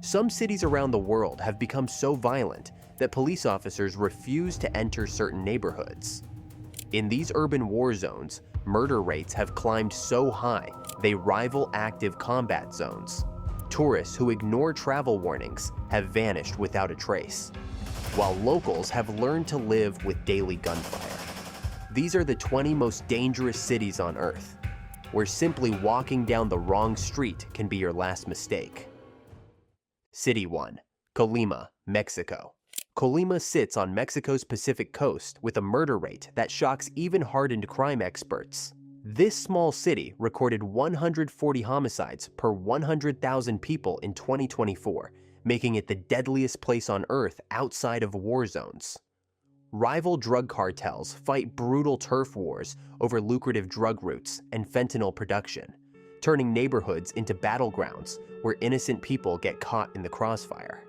Some cities around the world have become so violent that police officers refuse to enter certain neighborhoods. In these urban war zones, murder rates have climbed so high they rival active combat zones. Tourists who ignore travel warnings have vanished without a trace, while locals have learned to live with daily gunfire. These are the 20 most dangerous cities on Earth, where simply walking down the wrong street can be your last mistake. City 1. Colima, Mexico. Colima sits on Mexico's Pacific coast with a murder rate that shocks even hardened crime experts. This small city recorded 140 homicides per 100,000 people in 2024, making it the deadliest place on Earth outside of war zones. Rival drug cartels fight brutal turf wars over lucrative drug routes and fentanyl production, turning neighborhoods into battlegrounds where innocent people get caught in the crossfire.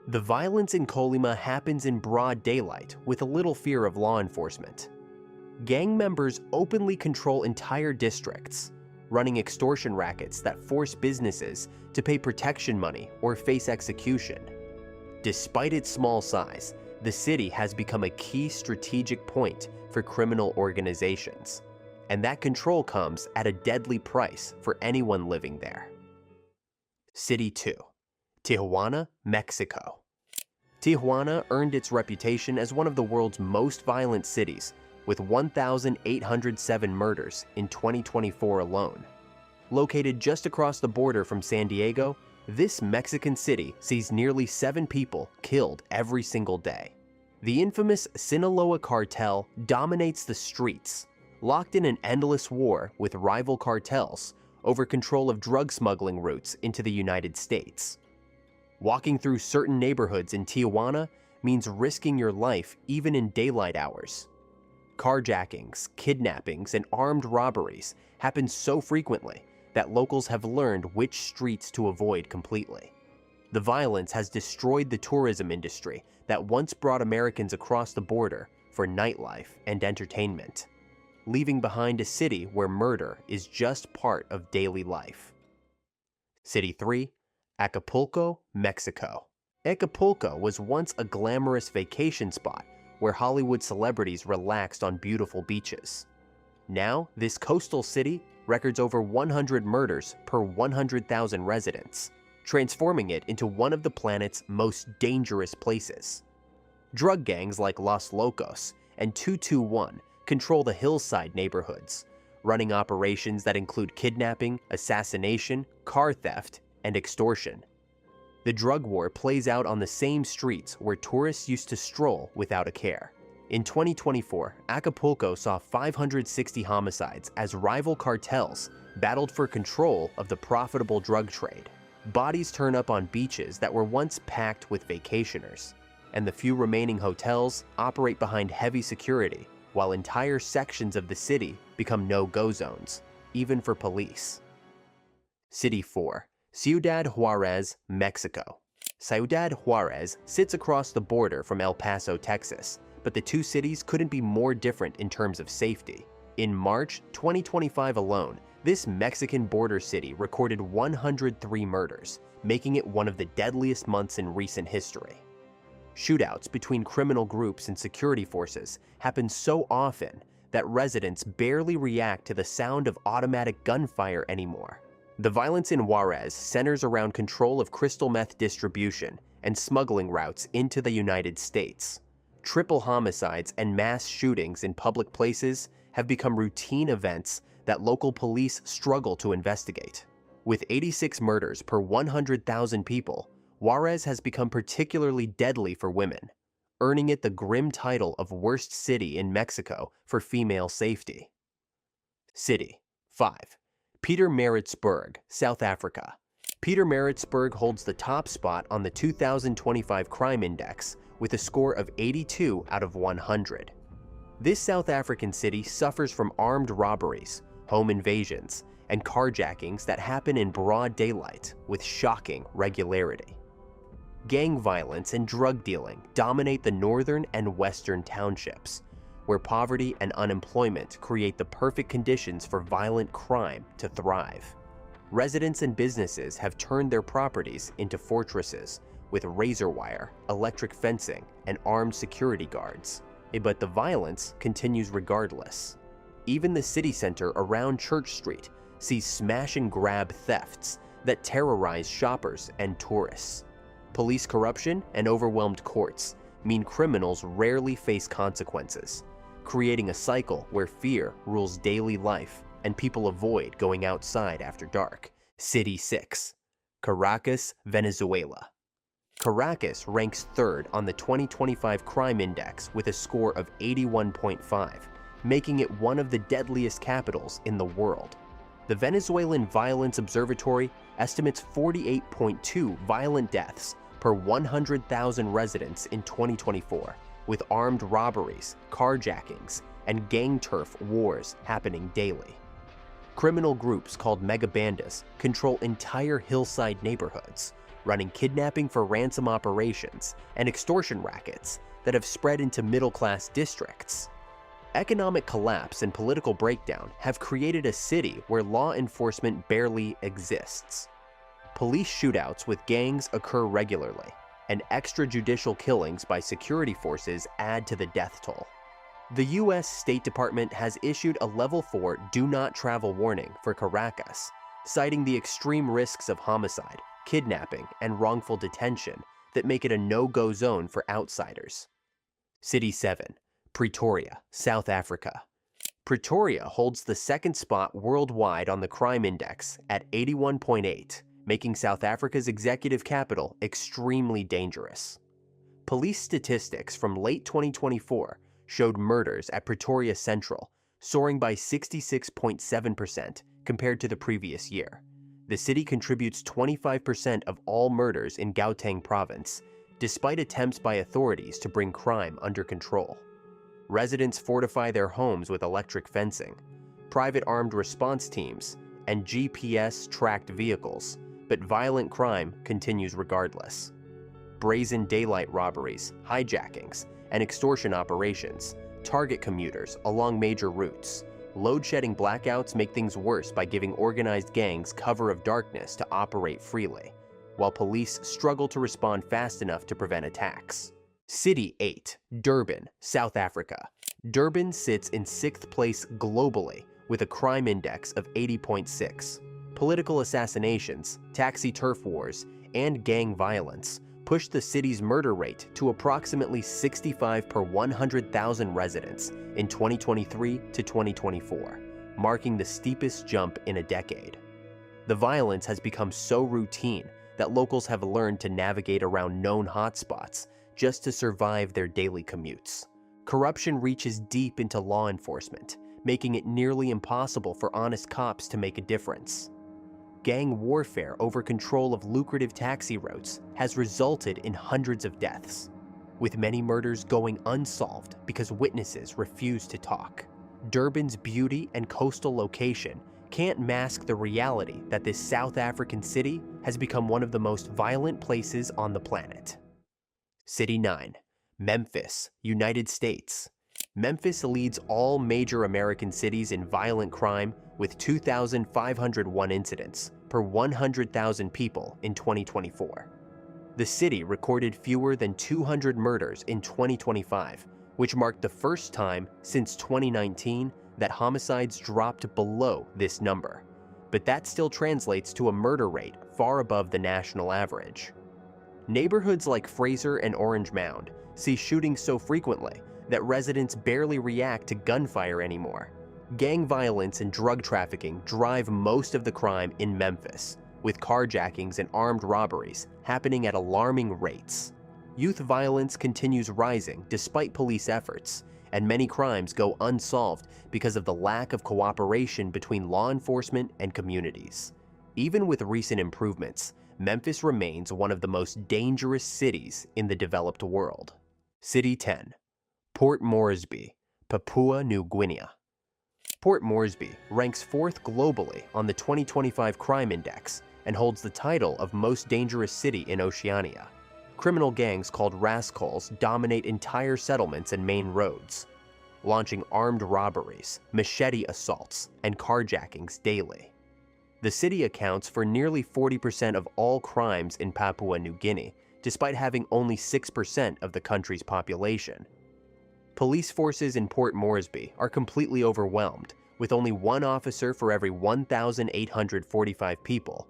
The violence in Colima happens in broad daylight with a little fear of law enforcement. Gang members openly control entire districts, running extortion rackets that force businesses to pay protection money or face execution. Despite its small size, the city has become a key strategic point for criminal organizations, and that control comes at a deadly price for anyone living there. City 2. Tijuana, Mexico. Tijuana earned its reputation as one of the world's most violent cities, with 1,807 murders in 2024 alone. Located just across the border from San Diego, this Mexican city sees nearly 7 people killed every single day. The infamous Sinaloa cartel dominates the streets, locked in an endless war with rival cartels over control of drug smuggling routes into the United States. Walking through certain neighborhoods in Tijuana means risking your life even in daylight hours. Carjackings, kidnappings, and armed robberies happen so frequently that locals have learned which streets to avoid completely. The violence has destroyed the tourism industry that once brought Americans across the border for nightlife and entertainment, leaving behind a city where murder is just part of daily life. City 3. Acapulco, Mexico. Acapulco was once a glamorous vacation spot where Hollywood celebrities relaxed on beautiful beaches. Now, this coastal city records over 100 murders per 100,000 residents, transforming it into one of the planet's most dangerous places. Drug gangs like Los Locos and 221 control the hillside neighborhoods, running operations that include kidnapping, assassination, car theft, and extortion. The drug war plays out on the same streets where tourists used to stroll without a care. In 2024, Acapulco saw 560 homicides as rival cartels battled for control of the profitable drug trade. Bodies turn up on beaches that were once packed with vacationers, and the few remaining hotels operate behind heavy security, while entire sections of the city become no-go zones, even for police. City 4. Ciudad Juarez, Mexico. Ciudad Juarez sits across the border from El Paso, Texas, but the two cities couldn't be more different in terms of safety. In March 2025 alone, this Mexican border city recorded 103 murders, making it one of the deadliest months in recent history. Shootouts between criminal groups and security forces happen so often that residents barely react to the sound of automatic gunfire anymore. The violence in Juarez centers around control of crystal meth distribution and smuggling routes into the United States. Triple homicides and mass shootings in public places have become routine events that local police struggle to investigate. With 86 murders per 100,000 people, Juarez has become particularly deadly for women, earning it the grim title of worst city in Mexico for female safety. City 5. Pietermaritzburg, South Africa. Pietermaritzburg holds the top spot on the 2025 Crime Index with a score of 82 out of 100. This South African city suffers from armed robberies, home invasions, and carjackings that happen in broad daylight with shocking regularity. Gang violence and drug dealing dominate the northern and western townships, where poverty and unemployment create the perfect conditions for violent crime to thrive. Residents and businesses have turned their properties into fortresses with razor wire, electric fencing, and armed security guards. But the violence continues regardless. Even the city center around Church Street sees smash-and-grab thefts that terrorize shoppers and tourists. Police corruption and overwhelmed courts mean criminals rarely face consequences, creating a cycle where fear rules daily life and people avoid going outside after dark. City 6. Caracas, Venezuela. Caracas ranks third on the 2025 Crime Index with a score of 81.5, making it one of the deadliest capitals in the world. The Venezuelan Violence Observatory estimates 48.2 violent deaths per 100,000 residents in 2024, with armed robberies, carjackings, and gang turf wars happening daily. Criminal groups called megabandas control entire hillside neighborhoods, running kidnapping for ransom operations and extortion rackets that have spread into middle-class districts. Economic collapse and political breakdown have created a city where law enforcement barely exists. Police shootouts with gangs occur regularly, and extrajudicial killings by security forces add to the death toll. The U.S. State Department has issued a Level 4 Do Not Travel warning for Caracas, citing the extreme risks of homicide, kidnapping, and wrongful detention that make it a no-go zone for outsiders. City 7. Pretoria, South Africa. Pretoria holds the second spot worldwide on the crime index at 81.8, making South Africa's executive capital extremely dangerous. Police statistics from late 2024 showed murders at Pretoria Central soaring by 66.7% compared to the previous year. The city contributes 25% of all murders in Gauteng province, despite attempts by authorities to bring crime under control. Residents fortify their homes with electric fencing, private armed response teams, and GPS-tracked vehicles, but violent crime continues regardless. Brazen daylight robberies, hijackings, and extortion operations target commuters along major routes. Load-shedding blackouts make things worse by giving organized gangs cover of darkness to operate freely, while police struggle to respond fast enough to prevent attacks. City 8. Durban, South Africa. Durban sits in 6th place globally with a crime index of 80.6. Political assassinations, taxi turf wars, and gang violence pushed the city's murder rate to approximately 65 per 100,000 residents in 2023 to 2024, marking the steepest jump in a decade. The violence has become so routine that locals have learned to navigate around known hotspots just to survive their daily commutes. Corruption reaches deep into law enforcement, making it nearly impossible for honest cops to make a difference. Gang warfare over control of lucrative taxi routes has resulted in hundreds of deaths, with many murders going unsolved because witnesses refuse to talk. Durban's beauty and coastal location can't mask the reality that this South African city has become one of the most violent places on the planet. City 9. Memphis, United States. Memphis leads all major American cities in violent crime with 2,501 incidents per 100,000 people in 2024. The city recorded fewer than 200 murders in 2025, which marked the first time since 2019 that homicides dropped below this number. But that still translates to a murder rate far above the national average. Neighborhoods like Fraser and Orange Mound see shootings so frequently that residents barely react to gunfire anymore. Gang violence and drug trafficking drive most of the crime in Memphis, with carjackings and armed robberies happening at alarming rates. Youth violence continues rising despite police efforts, and many crimes go unsolved because of the lack of cooperation between law enforcement and communities. Even with recent improvements, Memphis remains one of the most dangerous cities in the developed world. City 10. Port Moresby, Papua New Guinea. Port Moresby ranks 4th globally on the 2025 Crime Index and holds the title of most dangerous city in Oceania. Criminal gangs called rascals dominate entire settlements and main roads, launching armed robberies, machete assaults, and carjackings daily. The city accounts for nearly 40% of all crimes in Papua New Guinea, despite having only 6% of the country's population. Police forces in Port Moresby are completely overwhelmed, with only one officer for every 1,845 people.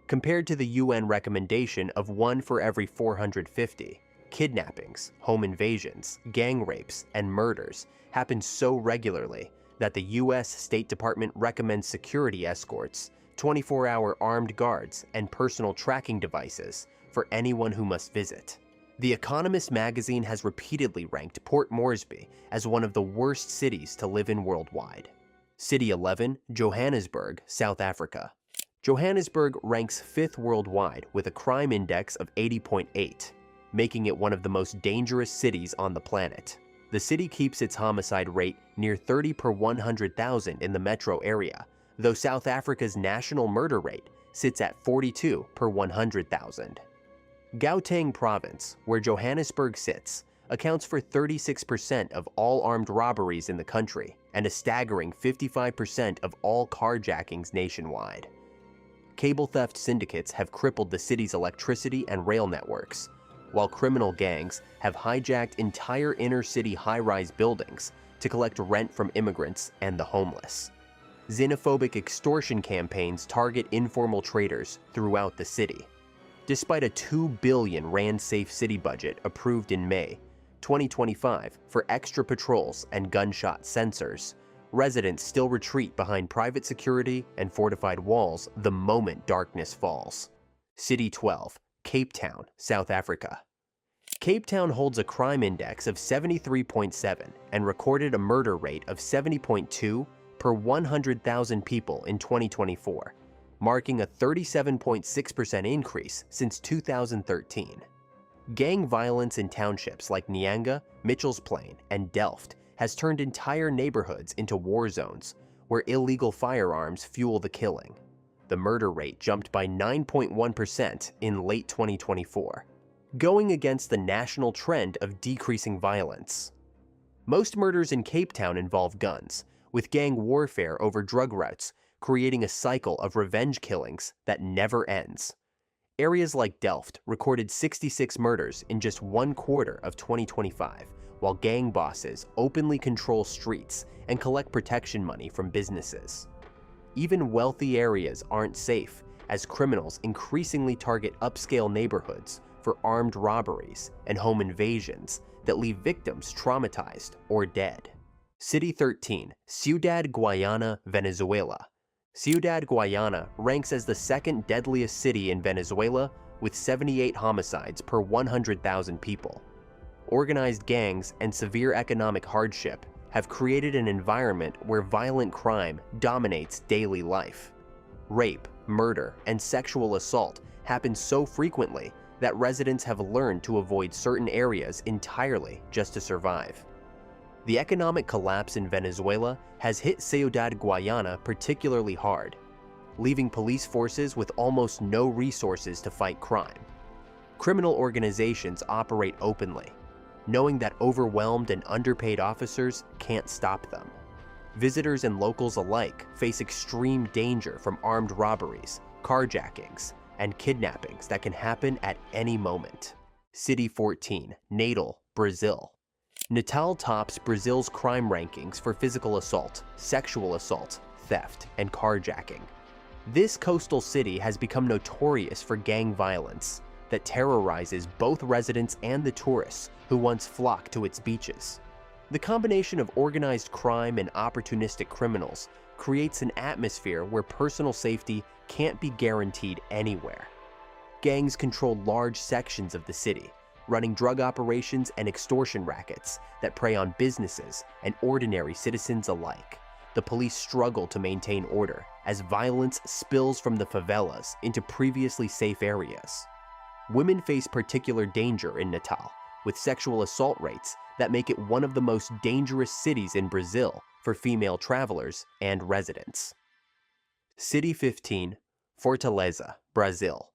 Compared to the UN recommendation of one for every 450, kidnappings, home invasions, gang rapes, and murders happen so regularly that the US State Department recommends security escorts, 24-hour armed guards, and personal tracking devices for anyone who must visit. The Economist magazine has repeatedly ranked Port Moresby as one of the worst cities to live in worldwide. City 11, Johannesburg, South Africa. Johannesburg ranks 5th worldwide with a crime index of 80.8, making it one of the most dangerous cities on the planet. The city keeps its homicide rate near 30 per 100,000 in the metro area, though South Africa's national murder rate sits at 42 per 100,000. Gauteng province, where Johannesburg sits, accounts for 36% of all armed robberies in the country and a staggering 55% of all carjackings nationwide. Cable theft syndicates have crippled the city's electricity and rail networks, while criminal gangs have hijacked entire inner-city high-rise buildings to collect rent from immigrants and the homeless. Xenophobic extortion campaigns target informal traders throughout the city. Despite a $2 billion Rand Safe City budget approved in May 2025 for extra patrols and gunshot sensors, residents still retreat behind private security and fortified walls the moment darkness falls. City 12, Cape Town, South Africa. Cape Town holds a crime index of 73.7 and recorded a murder rate of 70.2 per 100,000 people in 2024, marking a 37.6% increase since 2013. Gang violence in townships like Nyanga, Mitchell's Plain, and Delft has turned entire neighborhoods into war zones where illegal firearms fuel the killing. The murder rate jumped by 9.1% in late 2024, going against the national trend of decreasing violence. Most murders in Cape Town involve guns, with gang warfare over drug routes creating a cycle of revenge killings that never ends. Areas like Delft recorded 66 murders in just one quarter of 2025, while gang bosses openly control streets and collect protection money from businesses. Even wealthy areas aren't safe, as criminals increasingly target upscale neighborhoods for armed robberies and home invasions that leave victims traumatized or dead. City 13, Ciudad Guayana, Venezuela. Ciudad Guayana ranks as the second deadliest city in Venezuela with 78 homicides per 100,000 people. Organized gangs and severe economic hardship have created an environment where violent crime dominates daily life. Rape, murder, and sexual assault happen so frequently that residents have learned to avoid certain areas entirely just to survive. The economic collapse in Venezuela has hit Ciudad Guayana particularly hard, leaving police forces with almost no resources to fight crime. Criminal organizations operate openly, knowing that overwhelmed and underpaid officers can't stop them. Visitors and locals alike face extreme danger from armed robberies, carjackings, and kidnappings that can happen at any moment. City 14, Natal, Brazil. Natal tops Brazil's crime rankings for physical assault, sexual assault, theft, and carjacking. This coastal city has become notorious for gang violence that terrorizes both residents and the tourists who once flocked to its beaches. The combination of organized crime and opportunistic criminals creates an atmosphere where personal safety can't be guaranteed anywhere. Gangs control large sections of the city, running drug operations and extortion rackets that prey on businesses and ordinary citizens alike. The police struggle to maintain order as violence spills from the favelas into previously safe areas. Women face particular danger in Natal, with sexual assault rates that make it one of the most dangerous cities in Brazil for female travelers and residents. City 15, Fortaleza, Brazil.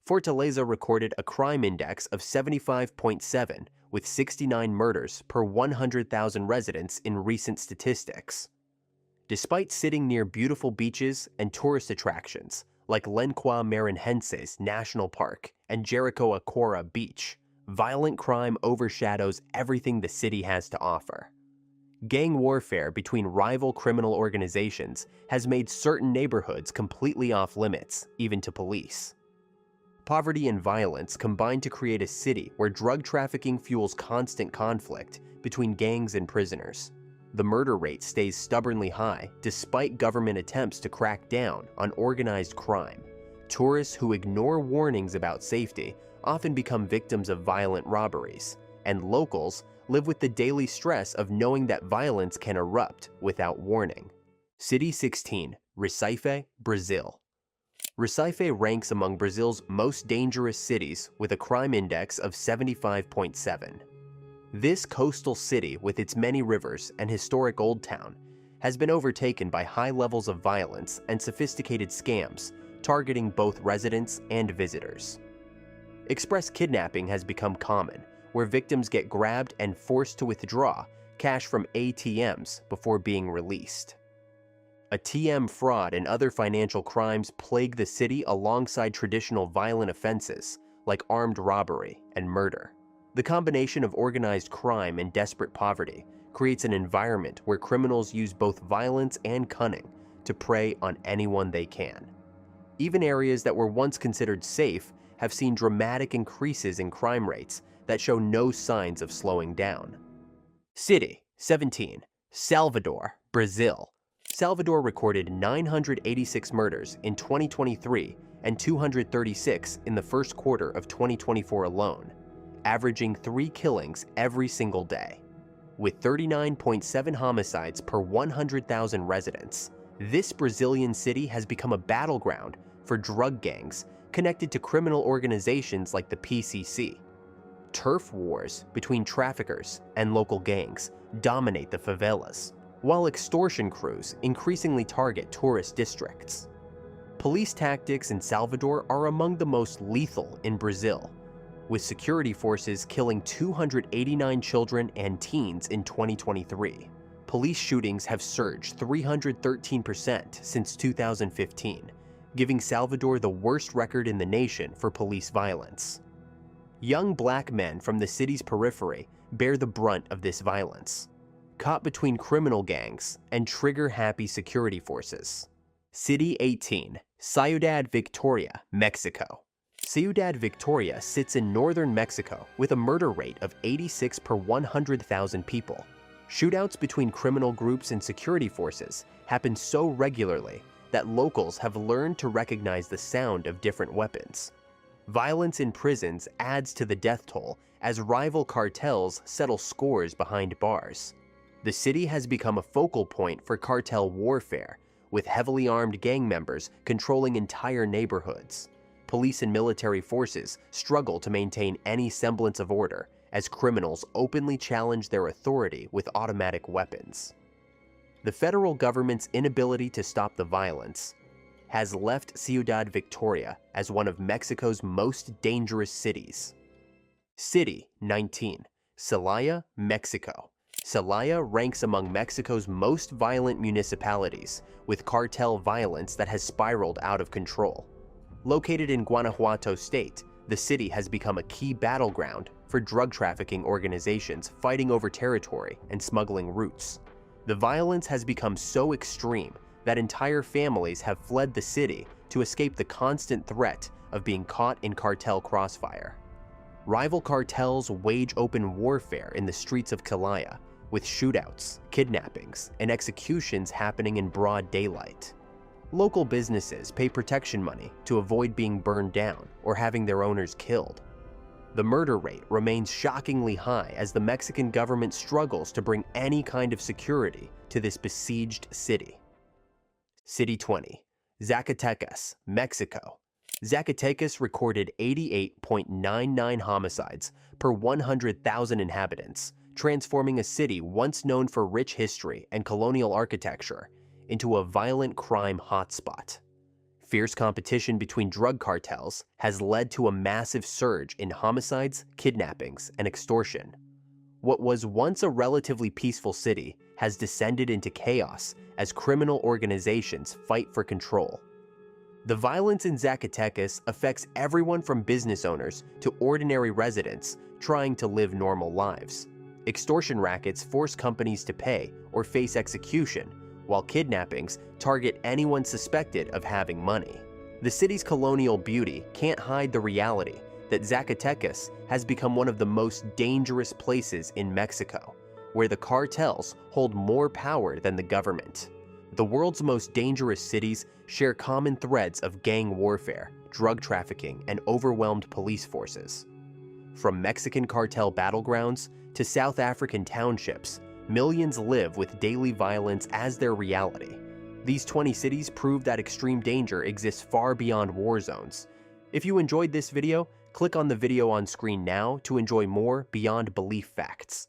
Fortaleza recorded a crime index of 75.7 with 69 murders per 100,000 residents in recent statistics. Despite sitting near beautiful beaches and tourist attractions like Lenqua Marinhenses National Park and Jericoa Cora Beach, violent crime overshadows everything the city has to offer. Gang warfare between rival criminal organizations has made certain neighborhoods completely off limits, even to police. Poverty and violence combine to create a city where drug trafficking fuels constant conflict between gangs and prisoners. The murder rate stays stubbornly high despite government attempts to crack down on organized crime. Tourists who ignore warnings about safety often become victims of violent robberies, and locals live with the daily stress of knowing that violence can erupt without warning. City 16, Recife, Brazil. Recife ranks among Brazil's most dangerous cities with a crime index of 75.7. This coastal city, with its many rivers and historic old town, has been overtaken by high levels of violence and sophisticated scams targeting both residents and visitors. Express kidnapping has become common, where victims get grabbed and forced to withdraw cash from ATMs before being released. ATM fraud and other financial crimes plague the city alongside traditional violent offenses like armed robbery and murder. The combination of organized crime and desperate poverty creates an environment where criminals use both violence and cunning to prey on anyone they can. Even areas that were once considered safe have seen dramatic increases in crime rates that show no signs of slowing down. City 17, Salvador, Brazil. Salvador recorded 986 murders in 2023 and 236 in the first quarter of 2024 alone, averaging 3 killings every single day. With 39.7 homicides per 100,000 residents, this Brazilian city has become a battleground for drug gangs connected to criminal organizations like the PCC. Turf wars between traffickers and local gangs dominate the favelas, while extortion crews increasingly target tourist districts. Police tactics in Salvador are among the most lethal in Brazil, with security forces killing 289 children and teens in 2023. Police shootings have surged 313% since 2015, giving Salvador the worst record in the nation for police violence. Young black men from the city's periphery bear the brunt of this violence, caught between criminal gangs and trigger-happy security forces. City 18, Ciudad Victoria, Mexico. Ciudad Victoria sits in northern Mexico with a murder rate of 86 per 100,000 people. Shootouts between criminal groups and security forces happen so regularly that locals have learned to recognize the sound of different weapons. Violence in prisons adds to the death toll as rival cartels settle scores behind bars. The city has become a focal point for cartel warfare, with heavily armed gang members controlling entire neighborhoods. Police and military forces struggle to maintain any semblance of order as criminals openly challenge their authority with automatic weapons. The federal government's inability to stop the violence has left Ciudad Victoria as one of Mexico's most dangerous cities. City 19, Celaya, Mexico. Celaya ranks among Mexico's most violent municipalities, with cartel violence that has spiraled out of control. Located in Guanajuato state, the city has become a key battleground for drug trafficking organizations fighting over territory and smuggling routes. The violence has become so extreme that entire families have fled the city to escape the constant threat of being caught in cartel crossfire. Rival cartels wage open warfare in the streets of Celaya, with shootouts, kidnappings, and executions happening in broad daylight. Local businesses pay protection money to avoid being burned down or having their owners killed. The murder rate remains shockingly high as the Mexican government struggles to bring any kind of security to this besieged city. City 20, Zacatecas, Mexico. Zacatecas recorded 88.99 homicides per 100,000 inhabitants, transforming a city once known for rich history and colonial architecture into a violent crime hotspot. Fierce competition between drug cartels has led to a massive surge in homicides, kidnappings, and extortion. What was once a relatively peaceful city has descended into chaos as criminal organizations fight for control. The violence in Zacatecas affects everyone from business owners to ordinary residents trying to live normal lives. Extortion rackets force companies to pay or face execution, while kidnappings target anyone suspected of having money. The city's colonial beauty can't hide the reality that Zacatecas has become one of the most dangerous places in Mexico, where the cartels hold more power than the government. The world's most dangerous cities share common threads of gang warfare, drug trafficking, and overwhelmed police forces. From Mexican cartel battlegrounds to South African townships, millions live with daily violence as their reality. These 20 cities prove that extreme danger exists far beyond war zones. If you enjoyed this video, click on the video on screen now to enjoy more beyond belief facts.